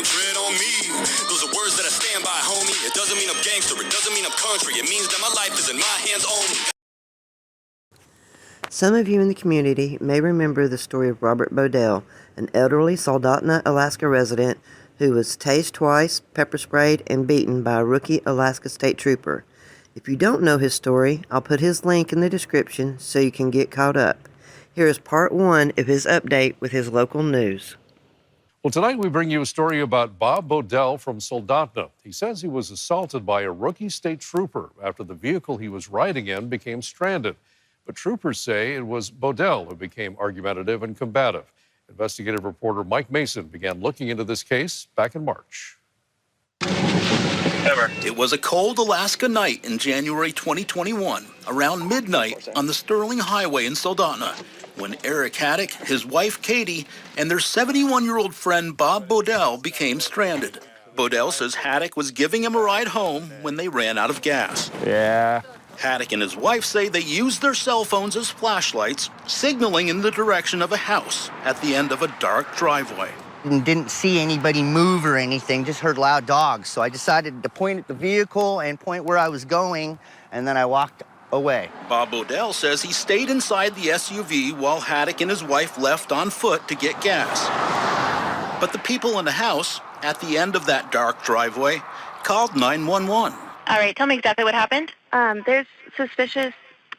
tread on me. Those are words that I stand by, homie. It doesn't mean I'm gangster, it doesn't mean I'm country. It means that my life is in my hands only. Some of you in the community may remember the story of Robert Bodell, an elderly Soldotna, Alaska resident who was tased twice, pepper sprayed, and beaten by a rookie Alaska State Trooper. If you don't know his story, I'll put his link in the description so you can get caught up. Here is part 1 of his update with his local news. Well, tonight we bring you a story about Bob Bodell from Soldotna. He says he was assaulted by a rookie state trooper after the vehicle he was riding in became stranded. But troopers say it was Bodell who became argumentative and combative. Investigative reporter Mike Mason began looking into this case back in March. It was a cold Alaska night in January 2021, around midnight on the Sterling Highway in Soldotna, when Eric Haddock, his wife Katie, and their 71-year-old friend Bob Bodell became stranded. Bodell says Haddock was giving him a ride home when they ran out of gas. Yeah. Haddock and his wife say they used their cell phones as flashlights, signaling in the direction of a house at the end of a dark driveway. Didn't see anybody move or anything, just heard loud dogs. So I decided to point at the vehicle and point where I was going, and then I walked away. Bob Bodell says he stayed inside the SUV while Haddock and his wife left on foot to get gas. But the people in the house at the end of that dark driveway called 911. All right, tell me exactly what happened. There's suspicious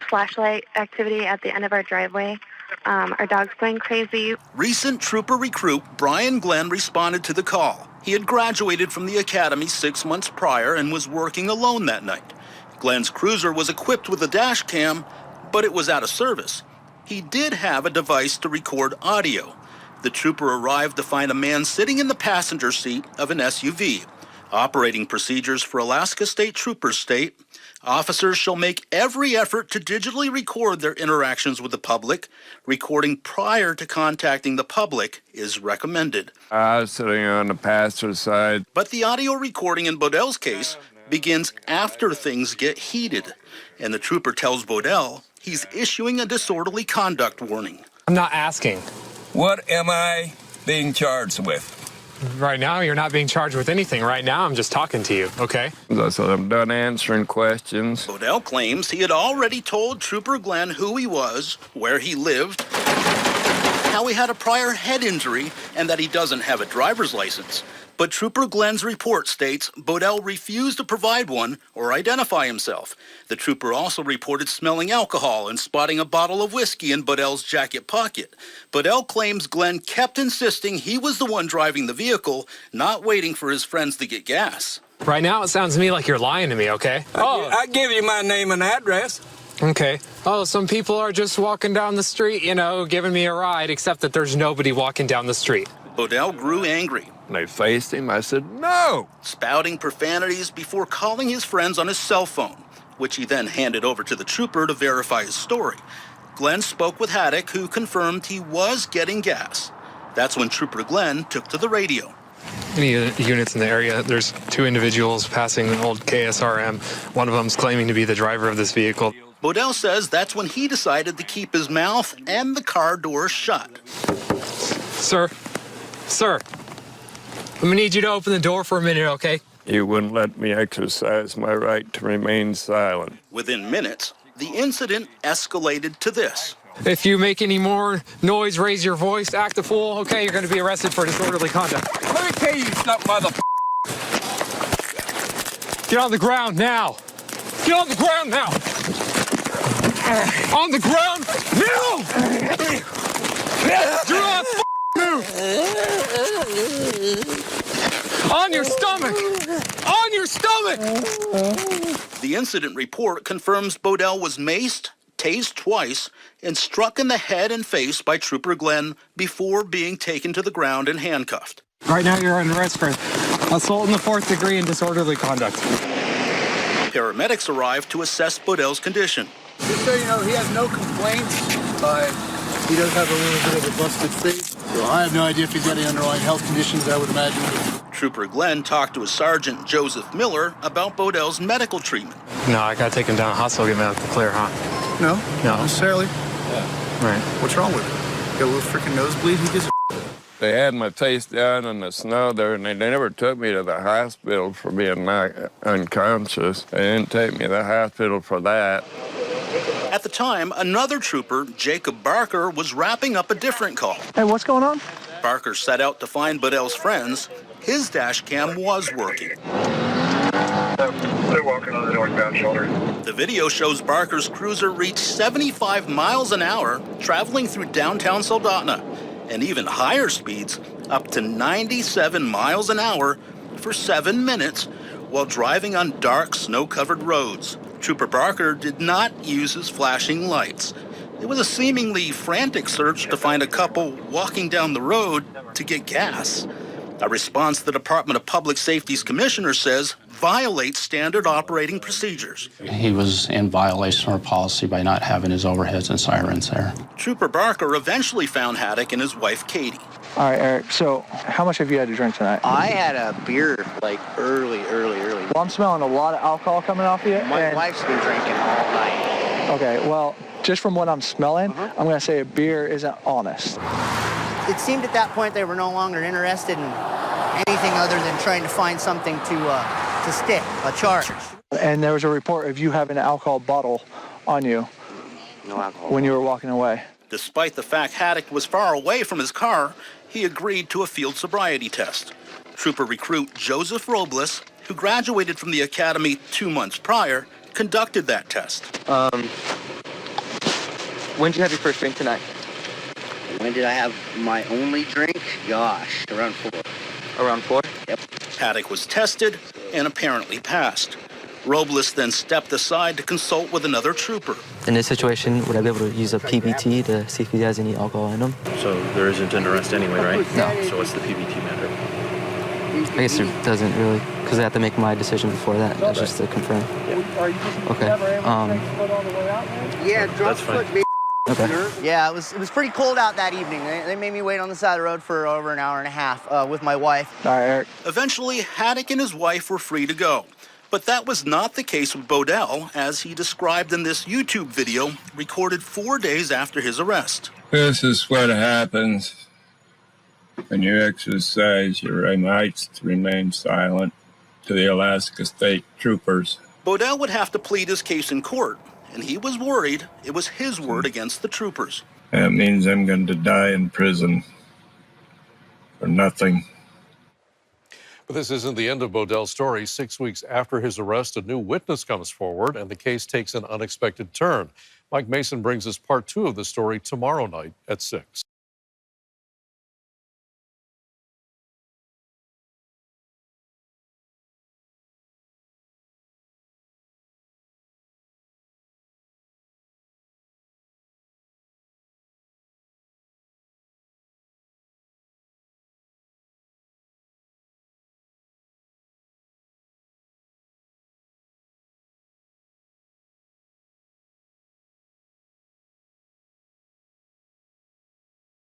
flashlight activity at the end of our driveway. Our dog's going crazy. Recent trooper recruit Brian Glenn responded to the call. He had graduated from the academy 6 months prior and was working alone that night. Glenn's cruiser was equipped with a dash cam, but it was out of service. He did have a device to record audio. The trooper arrived to find a man sitting in the passenger seat of an SUV. Operating procedures for Alaska State Troopers state, officers shall make every effort to digitally record their interactions with the public. Recording prior to contacting the public is recommended. I was sitting on the passenger side. But the audio recording in Bodell's case begins after things get heated, and the trooper tells Bodell he's issuing a disorderly conduct warning. I'm not asking. What am I being charged with? Right now, you're not being charged with anything. Right now, I'm just talking to you, okay? I said I'm done answering questions. Bodell claims he had already told Trooper Glenn who he was, where he lived, how he had a prior head injury, and that he doesn't have a driver's license. But Trooper Glenn's report states Bodell refused to provide one or identify himself. The trooper also reported smelling alcohol and spotting a bottle of whiskey in Bodell's jacket pocket. Bodell claims Glenn kept insisting he was the one driving the vehicle, not waiting for his friends to get gas. Right now, it sounds to me like you're lying to me, okay? I give you my name and address. Okay. Oh, some people are just walking down the street, you know, giving me a ride, except that there's nobody walking down the street. Bodell grew angry. When I faced him, I said, no! Spouting profanities before calling his friends on his cell phone, which he then handed over to the trooper to verify his story. Glenn spoke with Haddock, who confirmed he was getting gas. That's when Trooper Glenn took to the radio. Any units in the area, there's 2 individuals passing an old KSRM. One of them's claiming to be the driver of this vehicle. Bodell says that's when he decided to keep his mouth and the car door shut. Sir, I'm gonna need you to open the door for a minute, okay? You wouldn't let me exercise my right to remain silent. Within minutes, the incident escalated to this. If you make any more noise, raise your voice, act a fool, okay, you're gonna be arrested for disorderly conduct. Let me tell you something, mother. Get on the ground now. Get on the ground now. On the ground now. Do not move. On your stomach. On your stomach. The incident report confirms Bodell was maced, tased twice, and struck in the head and face by Trooper Glenn before being taken to the ground and handcuffed. Right now you're under arrest for assault in the 4th degree and disorderly conduct. Paramedics arrived to assess Bodell's condition. Just so you know, he has no complaints, but he does have a little bit of a busted face. So I have no idea if he's got any underlying health conditions, I would imagine. Trooper Glenn talked to his sergeant, Joseph Miller, about Bodell's medical treatment. No, I gotta take him down to the hospital, get medical clear, huh? No, No. not necessarily. Right. What's wrong with him? Got a little freaking nosebleed? Who gives a They had my face down in the snow there, and they never took me to the hospital for being unconscious. They didn't take me to the hospital for that. At the time, another trooper, Jacob Barker, was wrapping up a different call. Hey, what's going on? Barker set out to find Bodell's friends. His dash cam was working. They're walking on the northbound shoulder. The video shows Barker's cruiser reach 75 miles an hour traveling through downtown Soldotna, and even higher speeds, up to 97 miles an hour for 7 minutes while driving on dark, snow-covered roads. Trooper Barker did not use his flashing lights. It was a seemingly frantic search to find a couple walking down the road to get gas. A response the Department of Public Safety's commissioner says violates standard operating procedures. He was in violation of our policy by not having his overheads and sirens there. Trooper Barker eventually found Haddock and his wife, Katie. All right, Eric, so how much have you had to drink tonight? I had a beer, like, early. Well, I'm smelling a lot of alcohol coming off of you. My wife's been drinking all night. Okay, well, just from what I'm smelling, I'm going to say a beer isn't honest. It seemed at that point they were no longer interested in anything other than trying to find something to stick, a charge. And there was a report of you having an alcohol bottle on you. No alcohol. When you were walking away. Despite the fact Haddock was far away from his car, he agreed to a field sobriety test. Trooper recruit Joseph Robles, who graduated from the academy 2 months prior, conducted that test. When did you have your first drink tonight? When did I have my only drink? Gosh, around 4. Around 4? Yep. Haddock was tested and apparently passed. Robles then stepped aside to consult with another trooper. In this situation, would I be able to use a PBT to see if he has any alcohol in him? So there isn't an arrest anyway, right? No. So what's the PBT matter? I guess it doesn't really, because I have to make my decision before that. That's just to confirm. Okay. Yeah, drop That's fine. foot. Okay. Yeah, it was pretty cold out that evening. They made me wait on the side of the road for over an hour and a half with my wife. All right, Eric. Eventually, Haddock and his wife were free to go. But that was not the case with Bodell, as he described in this YouTube video recorded 4 days after his arrest. This is what happens when you exercise your rights to remain silent to the Alaska State Troopers. Bodell would have to plead his case in court, and he was worried it was his word against the troopers. That means I'm going to die in prison for nothing. But this isn't the end of Bodell's story. 6 weeks after his arrest, a new witness comes forward, and the case takes an unexpected turn. Mike Mason brings us part 2 of the story tomorrow night at 6.